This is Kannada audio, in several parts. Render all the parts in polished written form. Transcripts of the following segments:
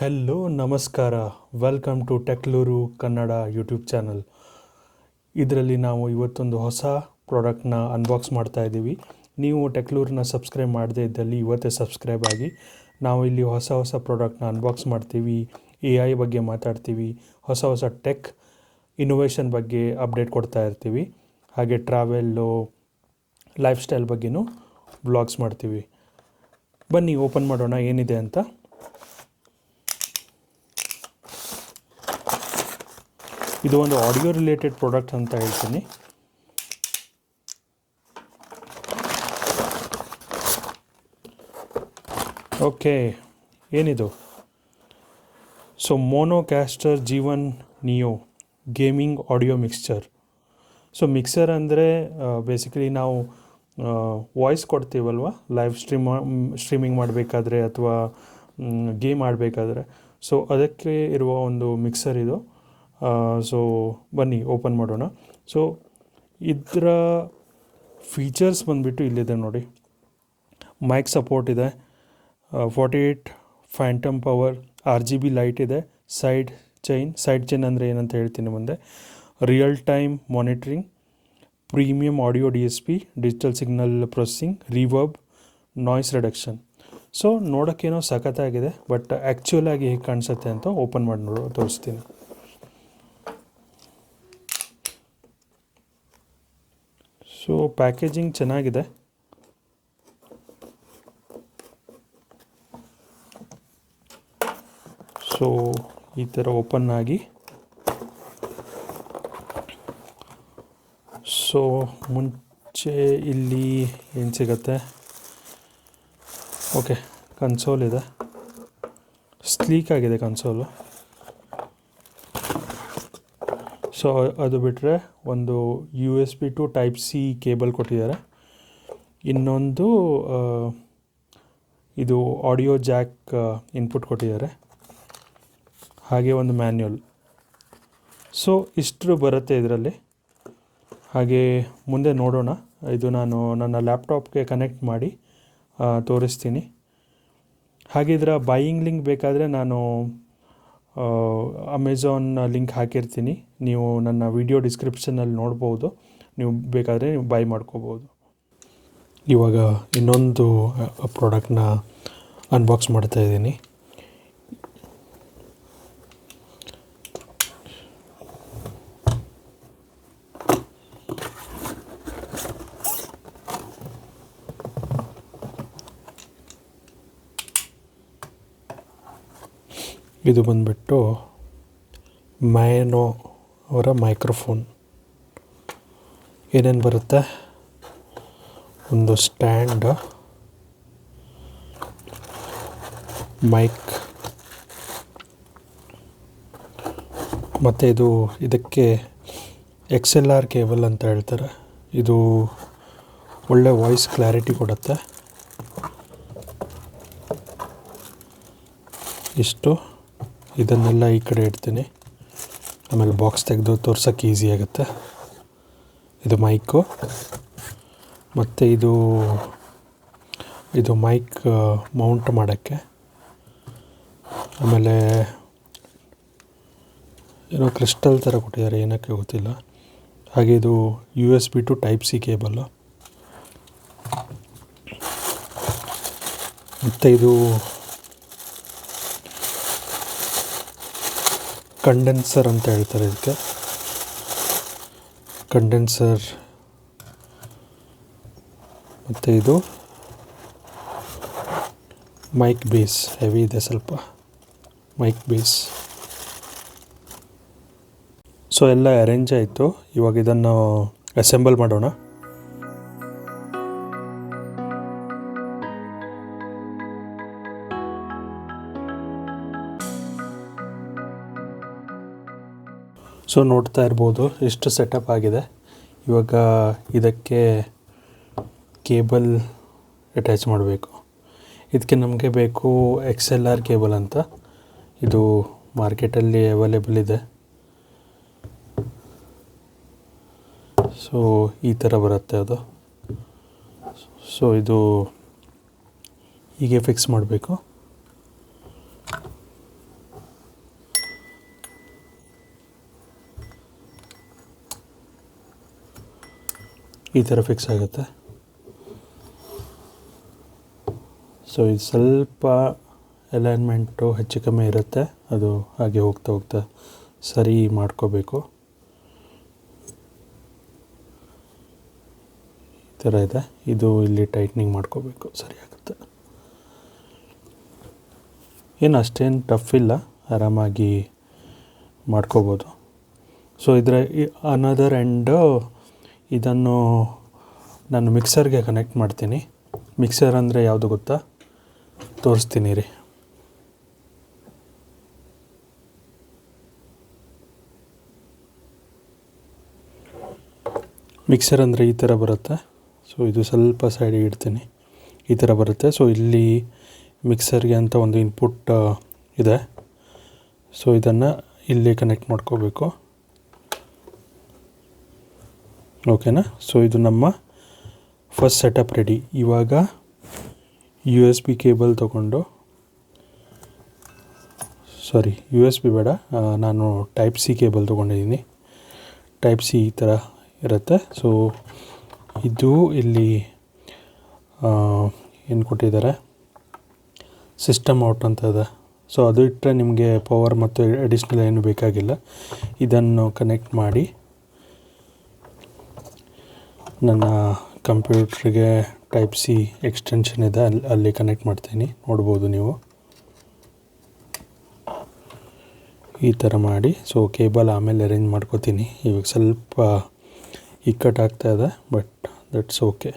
ಹಲೋ ನಮಸ್ಕಾರ, welcome to TechLuru Kannada YouTube channel. ಇದರಲ್ಲಿ ನಾವು ಇವತ್ತೊಂದು ಹೊಸ ಪ್ರಾಡಕ್ಟ್ನ ಅನ್ಬಾಕ್ಸ್ ಮಾಡ್ತಾ ಇದ್ದೀವಿ. ನೀವು TechLuruನ ಸಬ್ಸ್ಕ್ರೈಬ್ ಮಾಡದೇ ಇದ್ದಲ್ಲಿ ಇವತ್ತೇ ಸಬ್ಸ್ಕ್ರೈಬ್ ಆಗಿ. ನಾವು ಇಲ್ಲಿ ಹೊಸ ಪ್ರಾಡಕ್ಟ್ನ ಅನ್ಬಾಕ್ಸ್ ಮಾಡ್ತೀವಿ, AI ಬಗ್ಗೆ ಮಾತಾಡ್ತೀವಿ, ಹೊಸ ಟೆಕ್ ಇನ್ನೋವೇಷನ್ ಬಗ್ಗೆ ಅಪ್ಡೇಟ್ ಕೊಡ್ತಾ ಇರ್ತೀವಿ. ಹಾಗೆ ಟ್ರಾವೆಲ್ಲು, ಲೈಫ್ ಸ್ಟೈಲ್ ಬಗ್ಗೆನೂ ಬ್ಲಾಗ್ಸ್ ಮಾಡ್ತೀವಿ. ಬನ್ನಿ ಓಪನ್ ಮಾಡೋಣ ಏನಿದೆ ಅಂತ. ಇದು ಒಂದು ಆಡಿಯೋ ರಿಲೇಟೆಡ್ ಪ್ರಾಡಕ್ಟ್ ಅಂತ ಹೇಳ್ತೀನಿ. ಓಕೆ, ಏನಿದು? So mono G1 neo gaming audio mixture. So mixer ಅಂದರೆ ಬೇಸಿಕಲಿ ನಾವು ವಾಯ್ಸ್ ಕೊಡ್ತೀವಲ್ವ, ಲೈವ್ ಸ್ಟ್ರೀಮಿಂಗ್ ಮಾಡಬೇಕಾದ್ರೆ ಅಥವಾ ಗೇಮ್ ಆಡಬೇಕಾದ್ರೆ, ಸೊ ಅದಕ್ಕೆ ಇರುವ ಒಂದು ಮಿಕ್ಸರ್ ಇದು. ಸೊ ಬನ್ನಿ ಓಪನ್ ಮಾಡೋಣ. ಸೊ ಇದರ ಫೀಚರ್ಸ್ ಬಂದುಬಿಟ್ಟು ಇಲ್ಲಿದೆ ನೋಡಿ. ಮೈಕ್ ಸಪೋರ್ಟ್ ಇದೆ, 48 ಫ್ಯಾಂಟಮ್ ಪವರ್, RGB ಲೈಟ್ ಇದೆ, ಸೈಡ್ ಚೈನ್ ಅಂದರೆ ಏನಂತ ಹೇಳ್ತೀನಿ ಮುಂದೆ. Real time monitoring, premium audio DSP, digital signal processing, reverb, noise reduction. So ನೋಡೋಕ್ಕೇನೋ ಸಖತ್ತಾಗಿದೆ, ಬಟ್ ಆ್ಯಕ್ಚುಲ್ ಆಗಿ ಹೇಗೆ ಕಾಣಿಸುತ್ತೆ ಅಂತ ಓಪನ್ ಮಾಡಿ ತೋರಿಸ್ತೀನಿ. ಸೊ ಪ್ಯಾಕೇಜಿಂಗ್ ಚೆನ್ನಾಗಿದೆ. ಸೊ ಈ ಥರ ಓಪನ್ ಆಗಿ, ಸೊ ಮುಂಚೆ ಇಲ್ಲಿ ಏನು ಸಿಗುತ್ತೆ? ಓಕೆ, ಕನ್ಸೋಲ್ ಇದೆ, ಸ್ಲೀಕ್ ಆಗಿದೆ ಕನ್ಸೋಲು. ಸೊ ಅದು ಬಿಟ್ಟರೆ ಒಂದು USB to Type-C ಕೇಬಲ್ ಕೊಟ್ಟಿದ್ದಾರೆ. ಇನ್ನೊಂದು ಇದು ಆಡಿಯೋ ಜಾಕ್ ಇನ್ಪುಟ್ ಕೊಟ್ಟಿದ್ದಾರೆ. ಹಾಗೆ ಒಂದು ಮ್ಯಾನ್ಯುಯಲ್. ಸೊ ಇಷ್ಟು ಬರುತ್ತೆ ಇದರಲ್ಲಿ. ಹಾಗೆ ಮುಂದೆ ನೋಡೋಣ. ಇದು ನಾನು ನನ್ನ ಲ್ಯಾಪ್ಟಾಪ್ಗೆ ಕನೆಕ್ಟ್ ಮಾಡಿ ತೋರಿಸ್ತೀನಿ. ಹಾಗೆ ಇದರ ಬೈಯಿಂಗ್ ಲಿಂಕ್ ಬೇಕಾದರೆ ನಾನು ಅಮೆಝಾನ್ ಲಿಂಕ್ ಹಾಕಿರ್ತೀನಿ. ನೀವು ನನ್ನ ವಿಡಿಯೋ ಡಿಸ್ಕ್ರಿಪ್ಷನಲ್ಲಿ ನೋಡ್ಬೋದು. ನೀವು ಬೇಕಾದರೆ ನೀವು ಬೈ ಮಾಡ್ಕೋಬೋದು. ಇವಾಗ ಇನ್ನೊಂದು ಪ್ರಾಡಕ್ಟ್ನ ಅನ್ಬಾಕ್ಸ್ ಮಾಡ್ತಾ ಇದ್ದೀನಿ. ಇದು ಬಂದುಬಿಟ್ಟು ಮಯೋನೋ ಅವರ ಮೈಕ್ರೋಫೋನ್. ಏನೇನು ಬರುತ್ತೆ? ಒಂದು ಸ್ಟ್ಯಾಂಡ್, ಮೈಕ್, ಮತ್ತು ಇದಕ್ಕೆ XLR ಕೇಬಲ್ ಅಂತ ಹೇಳ್ತಾರೆ. ಇದು ಒಳ್ಳೆ ವಾಯ್ಸ್ ಕ್ಲಾರಿಟಿ ಕೊಡುತ್ತೆ. ಇಷ್ಟು ಇದನ್ನೆಲ್ಲ ಈ ಕಡೆ ಇಡ್ತೀನಿ, ಆಮೇಲೆ ಬಾಕ್ಸ್ ತೆಗೆದು ತೋರ್ಸೋಕ್ಕೆ ಈಸಿ ಆಗುತ್ತೆ. ಇದು ಮೈಕು, ಮತ್ತು ಇದು ಮೈಕ್ ಮೌಂಟ್ ಮಾಡೋಕ್ಕೆ. ಆಮೇಲೆ ಏನೋ ಕ್ರಿಸ್ಟಲ್ ಥರ ಕೊಟ್ಟಿದ್ದಾರೆ, ಏನಕ್ಕೆ ಗೊತ್ತಿಲ್ಲ. ಹಾಗೆ ಇದು USB to Type-C ಕೇಬಲ್ಲು. ಮತ್ತು ಇದು ಕಂಡೆನ್ಸರ್ ಅಂತ ಹೇಳ್ತಾರೆ ಇದಕ್ಕೆ. ಕಂಡೆನ್ಸರ್. ಮತ್ತು ಇದು ಮೈಕ್ ಬೇಸ್, ಹೆವಿ ಇದೆ ಸ್ವಲ್ಪ ಮೈಕ್ ಬೇಸ್. ಸೊ ಎಲ್ಲ ಅರೇಂಜ್ ಆಯಿತು. ಇವಾಗ ಇದನ್ನು ಅಸೆಂಬಲ್ ಮಾಡೋಣ. ಸೊ ನೋಡ್ತಾ ಇರ್ಬೋದು ಎಷ್ಟು ಸೆಟಪ್ ಆಗಿದೆ. ಇವಾಗ ಇದಕ್ಕೆ ಕೇಬಲ್ ಅಟ್ಯಾಚ್ ಮಾಡಬೇಕು. ಇದಕ್ಕೆ ನಮಗೆ ಬೇಕು XLR ಕೇಬಲ್ ಅಂತ. ಇದು ಮಾರ್ಕೆಟಲ್ಲಿ ಅವೈಲೇಬಲ್ ಇದೆ. ಸೊ ಈ ಥರ ಬರುತ್ತೆ ಅದು. ಸೊ ಇದು ಹೀಗೆ ಫಿಕ್ಸ್ ಮಾಡಬೇಕು. ಈ ಥರ ಫಿಕ್ಸ್ ಆಗುತ್ತೆ. ಸೊ ಇದು ಸ್ವಲ್ಪ ಅಲೈನ್ಮೆಂಟು ಹೆಚ್ಚು ಕಮ್ಮಿ ಇರುತ್ತೆ, ಅದು ಹಾಗೆ ಹೋಗ್ತಾ ಹೋಗ್ತಾ ಸರಿ ಮಾಡ್ಕೋಬೇಕು. ಈ ಥರ ಇದೆ, ಇದು ಇಲ್ಲಿ ಟೈಟ್ನಿಂಗ್ ಮಾಡ್ಕೋಬೇಕು, ಸರಿ ಆಗುತ್ತೆ. ಏನು ಅಷ್ಟೇನು ಟಫ್ ಇಲ್ಲ, ಆರಾಮಾಗಿ ಮಾಡ್ಕೋಬೋದು. ಸೊ ಇದರ ಅನದರ್ ಎಂಡು ಇದನ್ನು ನಾನು ಮಿಕ್ಸರ್ಗೆ ಕನೆಕ್ಟ್ ಮಾಡ್ತೀನಿ. ಮಿಕ್ಸರ್ ಅಂದರೆ ಯಾವುದು ಗೊತ್ತಾ, ತೋರಿಸ್ತೀನಿ ರೀ. ಮಿಕ್ಸರ್ ಅಂದರೆ ಈ ಥರ ಬರುತ್ತೆ. ಸೊ ಇದು ಸ್ವಲ್ಪ ಸೈಡಿಗೆ ಇಡ್ತೀನಿ, ಈ ಥರ ಬರುತ್ತೆ. ಸೊ ಇಲ್ಲಿ ಮಿಕ್ಸರ್ಗೆ ಅಂತ ಒಂದು ಇನ್ಪುಟ್ ಇದೆ. ಸೊ ಇದನ್ನು ಇಲ್ಲಿ ಕನೆಕ್ಟ್ ಮಾಡ್ಕೋಬೇಕು, ಓಕೆನಾ. ಸೊ ಇದು ನಮ್ಮ ಫಸ್ಟ್ ಸೆಟಪ್ ರೆಡಿ. ಇವಾಗ USB ಕೇಬಲ್ ತೊಗೊಂಡು, USB ಬೇಡ, ನಾನು ಟೈಪ್ ಸಿ ಕೇಬಲ್ ತೊಗೊಂಡಿದ್ದೀನಿ. ಟೈಪ್ ಸಿ ಈ ಥರ ಇರುತ್ತೆ. ಸೊ ಇದು ಇಲ್ಲಿ ಏನು ಕೊಟ್ಟಿದ್ದಾರೆ, ಸಿಸ್ಟಮ್ ಔಟ್ ಅಂತ ಇದೆ. ಸೊ ಅದು ಇಟ್ಟರೆ ನಿಮಗೆ ಪವರ್ ಮತ್ತು ಅಡಿಷ್ನಲ್ ಏನು ಬೇಕಾಗಿಲ್ಲ. ಇದನ್ನು ಕನೆಕ್ಟ್ ಮಾಡಿ ನನ್ನ ಕಂಪ್ಯೂಟ್ರಿಗೆ ಟೈಪ್ ಸಿ ಎಕ್ಸ್ಟೆನ್ಷನ್ ಇದೆ, ಅಲ್ಲಿ ಕನೆಕ್ಟ್ ಮಾಡ್ತೀನಿ, ನೋಡ್ಬೋದು ನೀವು ಈ ಥರ ಮಾಡಿ. ಸೊ ಕೇಬಲ್ ಆಮೇಲೆ ಅರೇಂಜ್ ಮಾಡ್ಕೋತೀನಿ. ಇವಾಗ ಸ್ವಲ್ಪ ಇಕ್ಕಟ್ಟಾಗ್ತಾ ಇದೆ, ಬಟ್ ದಟ್ಸ್ ಓಕೆ.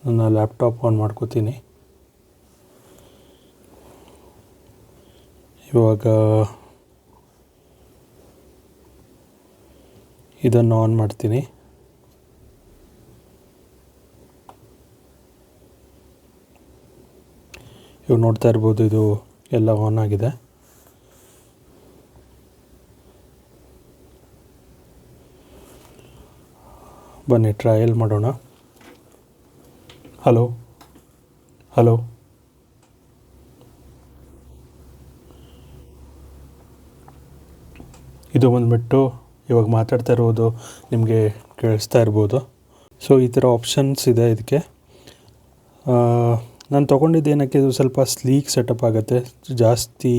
ನನ್ನ ಲ್ಯಾಪ್ಟಾಪ್ ಆನ್ ಮಾಡ್ಕೋತೀನಿ. ಇವಾಗ ಇದನ್ನು ಆನ್ ಮಾಡ್ತೀನಿ. ಇವಾಗ ನೋಡ್ತಾ ಇರ್ಬೋದು, ಇದು ಎಲ್ಲ ಆನ್ ಆಗಿದೆ. ಬನ್ನಿ ಟ್ರಯಲ್ ಮಾಡೋಣ. ಹಲೋ, ಇದು ಬಂದುಬಿಟ್ಟು ಇವಾಗ ಮಾತಾಡ್ತಾ ಇರೋದು ನಿಮಗೆ ಕೇಳಿಸ್ತಾ ಇರ್ಬೋದು. ಸೊ ಈ ಥರ ಆಪ್ಷನ್ಸ್ ಇದೆ ಇದಕ್ಕೆ. ನಾನು ತೊಗೊಂಡಿದ್ದು ಏನಕ್ಕೆ, ಇದು ಸ್ವಲ್ಪ ಸ್ಲೀಕ್ ಸೆಟಪ್ ಆಗುತ್ತೆ, ಜಾಸ್ತಿ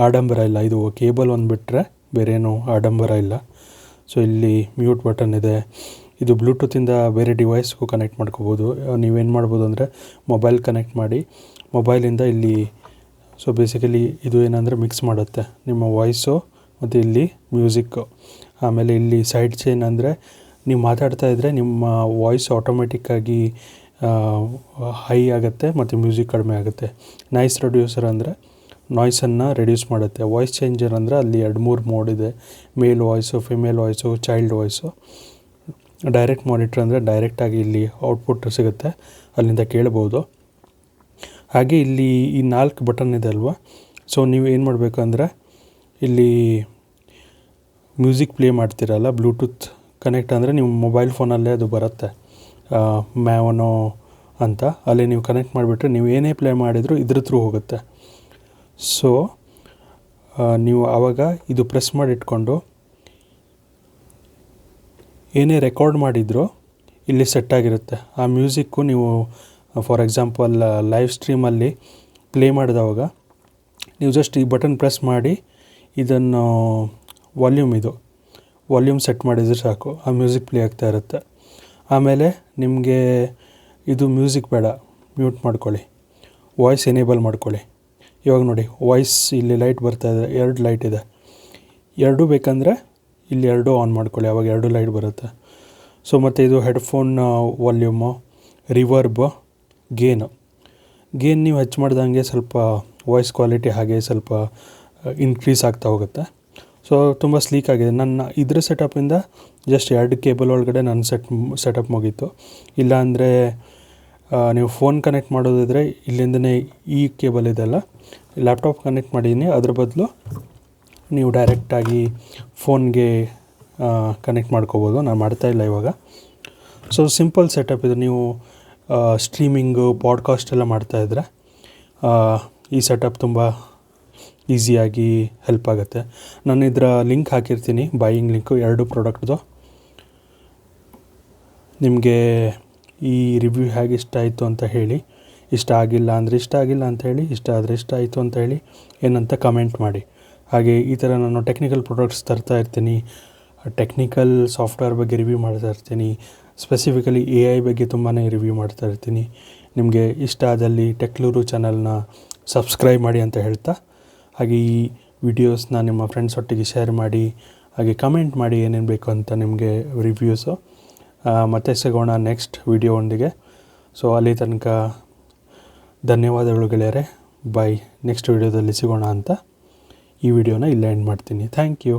ಆಡಂಬರ ಇಲ್ಲ. ಇದು ಕೇಬಲ್ ಒಂದು ಬಿಟ್ಟರೆ ಬೇರೇನೂ ಆಡಂಬರ ಇಲ್ಲ. ಸೊ ಇಲ್ಲಿ ಮ್ಯೂಟ್ ಬಟನ್ ಇದೆ. ಇದು ಬ್ಲೂಟೂತಿಂದ ಬೇರೆ ಡಿವೈಸ್ಗೂ ಕನೆಕ್ಟ್ ಮಾಡ್ಕೋಬೋದು. ನೀವೇನು ಮಾಡ್ಬೋದು ಅಂದರೆ ಮೊಬೈಲ್ ಕನೆಕ್ಟ್ ಮಾಡಿ ಮೊಬೈಲಿಂದ ಇಲ್ಲಿ, ಸೊ ಬೇಸಿಕಲಿ ಇದು ಏನಂದರೆ ಮಿಕ್ಸ್ ಮಾಡುತ್ತೆ ನಿಮ್ಮ ವಾಯ್ಸು ಮತ್ತು ಇಲ್ಲಿ ಮ್ಯೂಸಿಕ್ಕು. ಆಮೇಲೆ ಇಲ್ಲಿ ಸೈಡ್ ಚೈನ್ ಅಂದರೆ ನೀವು ಮಾತಾಡ್ತಾ ಇದ್ದರೆ ನಿಮ್ಮ ವಾಯ್ಸ್ ಆಟೋಮೆಟಿಕ್ಕಾಗಿ ಹೈ ಆಗುತ್ತೆ ಮತ್ತು ಮ್ಯೂಸಿಕ್ ಕಡಿಮೆ ಆಗುತ್ತೆ. ನಾಯ್ಸ್ ರೆಡ್ಯೂಸರ್ ಅಂದರೆ ನಾಯ್ಸನ್ನು ರೆಡ್ಯೂಸ್ ಮಾಡುತ್ತೆ. ವಾಯ್ಸ್ ಚೇಂಜರ್ ಅಂದರೆ ಅಲ್ಲಿ 2-3 ಮೋಡ್ ಇದೆ, male voice, female voice, child voice. Direct monitor ಅಂದರೆ ಡೈರೆಕ್ಟಾಗಿ ಇಲ್ಲಿ ಔಟ್ಪುಟ್ ಸಿಗುತ್ತೆ, ಅಲ್ಲಿಂದ ಕೇಳ್ಬೋದು. ಹಾಗೆ ಇಲ್ಲಿ ಈ 4 ಬಟನ್ ಇದೆ ಅಲ್ವಾ. ಸೊ ನೀವು ಏನು ಮಾಡಬೇಕು ಅಂದರೆ ಇಲ್ಲಿ ಮ್ಯೂಸಿಕ್ ಪ್ಲೇ ಮಾಡ್ತೀರಲ್ಲ, ಬ್ಲೂಟೂತ್ ಕನೆಕ್ಟ್ ಅಂದರೆ ನೀವು ಮೊಬೈಲ್ ಫೋನಲ್ಲೇ ಅದು ಬರುತ್ತೆ, ಮ್ಯಾವನೋ ಅಂತ. ಅಲ್ಲಿ ನೀವು ಕನೆಕ್ಟ್ ಮಾಡಿಬಿಟ್ರೆ ನೀವು ಏನೇ ಪ್ಲೇ ಮಾಡಿದರೂ ಇದ್ರ ಥ್ರೂ ಹೋಗುತ್ತೆ. ಸೊ ನೀವು ಆವಾಗ ಇದು ಪ್ರೆಸ್ ಮಾಡಿ ಇಟ್ಕೊಂಡು ಏನೇ ರೆಕಾರ್ಡ್ ಮಾಡಿದರೂ ಇಲ್ಲಿ ಸೆಟ್ ಆಗಿರುತ್ತೆ. ಆ ಮ್ಯೂಸಿಕ್ಕು ನೀವು ಫಾರ್ ಎಕ್ಸಾಂಪಲ್ ಲೈವ್ ಸ್ಟ್ರೀಮಲ್ಲಿ ಪ್ಲೇ ಮಾಡಿದವಾಗ ನೀವು ಜಸ್ಟ್ ಈ ಬಟನ್ ಪ್ರೆಸ್ ಮಾಡಿ ಇದನ್ನು ವಾಲ್ಯೂಮ್ ಸೆಟ್ ಮಾಡಿದರೆ ಸಾಕು, ಆ ಮ್ಯೂಸಿಕ್ ಪ್ಲೇ ಆಗ್ತಾ ಇರುತ್ತೆ. ಆಮೇಲೆ ನಿಮಗೆ ಇದು ಮ್ಯೂಸಿಕ್ ಬೇಡ, ಮ್ಯೂಟ್ ಮಾಡ್ಕೊಳ್ಳಿ, ವಾಯ್ಸ್ ಎನೇಬಲ್ ಮಾಡ್ಕೊಳ್ಳಿ. ಇವಾಗ ನೋಡಿ ವಾಯ್ಸ್ ಇಲ್ಲಿ ಲೈಟ್ ಬರ್ತಾ ಇದೆ, 2 ಲೈಟ್ ಇದೆ. 2 ಬೇಕಂದರೆ ಇಲ್ಲಿ 2 ಆನ್ ಮಾಡ್ಕೊಳ್ಳಿ, ಆವಾಗ 2 ಲೈಟ್ ಬರುತ್ತೆ. ಸೊ ಮತ್ತು ಇದು ಹೆಡ್ಫೋನ್ ವಾಲ್ಯೂಮು, ರಿವರ್ಬ್, ಗೇನ್ ನೀವು ಹೆಚ್ಚು ಮಾಡ್ದಂಗೆ ಸ್ವಲ್ಪ ವಾಯ್ಸ್ ಕ್ವಾಲಿಟಿ ಹಾಗೆ ಸ್ವಲ್ಪ ಇನ್ಕ್ರೀಸ್ ಆಗ್ತಾ ಹೋಗುತ್ತೆ. ಸೊ ತುಂಬ ಸ್ಲೀಕ್ ಆಗಿದೆ. ನನ್ನ ಇದ್ರ ಸೆಟಪಿಂದ ಜಸ್ಟ್ 2 ಕೇಬಲ್ ಒಳಗಡೆ ನನ್ನ ಸೆಟಪ್ ಮುಗೀತು. ಇಲ್ಲಾಂದರೆ ನೀವು ಫೋನ್ ಕನೆಕ್ಟ್ ಮಾಡೋದಿದ್ರೆ ಇಲ್ಲಿಂದನೇ ಈ ಕೇಬಲ್ ಇದೆಲ್ಲ ಲ್ಯಾಪ್ಟಾಪ್ ಕನೆಕ್ಟ್ ಮಾಡಿದ್ದೀನಿ, ಅದ್ರ ಬದಲು ನೀವು ಡೈರೆಕ್ಟಾಗಿ ಫೋನ್ಗೆ ಕನೆಕ್ಟ್ ಮಾಡ್ಕೋಬೋದು. ನಾನು ಮಾಡ್ತಾಯಿಲ್ಲ ಇವಾಗ. ಸೊ ಸಿಂಪಲ್ ಸೆಟಪ್ ಇದು. ನೀವು ಸ್ಟ್ರೀಮಿಂಗು, ಪಾಡ್ಕಾಸ್ಟ್ ಎಲ್ಲ ಮಾಡ್ತಾಯಿದ್ರೆ ಈ ಸೆಟಪ್ ತುಂಬ ಈಸಿಯಾಗಿ ಹೆಲ್ಪ್ ಆಗುತ್ತೆ. ನಾನು ಇದರ ಲಿಂಕ್ ಹಾಕಿರ್ತೀನಿ, ಬಾಯಿಂಗ್ ಲಿಂಕು 2 ಪ್ರಾಡಕ್ಟ್ದು. ನಿಮಗೆ ಈ ರಿವ್ಯೂ ಹೇಗೆ ಇಷ್ಟ ಆಯಿತು ಅಂತ ಹೇಳಿ. ಇಷ್ಟ ಆಗಿಲ್ಲ ಅಂದರೆ ಇಷ್ಟ ಆಗಿಲ್ಲ ಅಂತ ಹೇಳಿ, ಇಷ್ಟ ಆದರೆ ಇಷ್ಟ ಆಯಿತು ಅಂತ ಹೇಳಿ, ಏನಂತ ಕಮೆಂಟ್ ಮಾಡಿ. ಹಾಗೆ ಈ ಥರ ನಾನು ಟೆಕ್ನಿಕಲ್ ಪ್ರಾಡಕ್ಟ್ಸ್ ತರ್ತಾ ಇರ್ತೀನಿ, ಟೆಕ್ನಿಕಲ್ ಸಾಫ್ಟ್ವೇರ್ ಬಗ್ಗೆ ರಿವ್ಯೂ ಮಾಡ್ತಾ ಇರ್ತೀನಿ, ಸ್ಪೆಸಿಫಿಕಲಿ AI ಬಗ್ಗೆ ತುಂಬಾ ರಿವ್ಯೂ ಮಾಡ್ತಾ ಇರ್ತೀನಿ. ನಿಮಗೆ ಇಷ್ಟ ಆದಲ್ಲಿ TechLuru ಚಾನಲ್ನ ಸಬ್ಸ್ಕ್ರೈಬ್ ಮಾಡಿ ಅಂತ ಹೇಳ್ತಾ, ಹಾಗೆ ಈ ವಿಡಿಯೋಸ್ನ ನಿಮ್ಮ ಫ್ರೆಂಡ್ಸ್ ಒಟ್ಟಿಗೆ ಶೇರ್ ಮಾಡಿ, ಹಾಗೆ ಕಮೆಂಟ್ ಮಾಡಿ ಏನೇನು ಬೇಕು ಅಂತ ನಿಮಗೆ ರಿವ್ಯೂಸು. ಮತ್ತೆ ಸಿಗೋಣ ನೆಕ್ಸ್ಟ್ ವಿಡಿಯೋ ಸೊ ಅಲ್ಲಿ ತನಕ ಧನ್ಯವಾದಗಳು ಗೆಳೆಯರೆ. ಬಾಯ್. ನೆಕ್ಸ್ಟ್ ವಿಡಿಯೋದಲ್ಲಿ ಸಿಗೋಣ ಅಂತ ಈ ವಿಡಿಯೋನ ಇಲ್ಲೇ ಎಂಡ್ ಮಾಡ್ತೀನಿ. Thank you.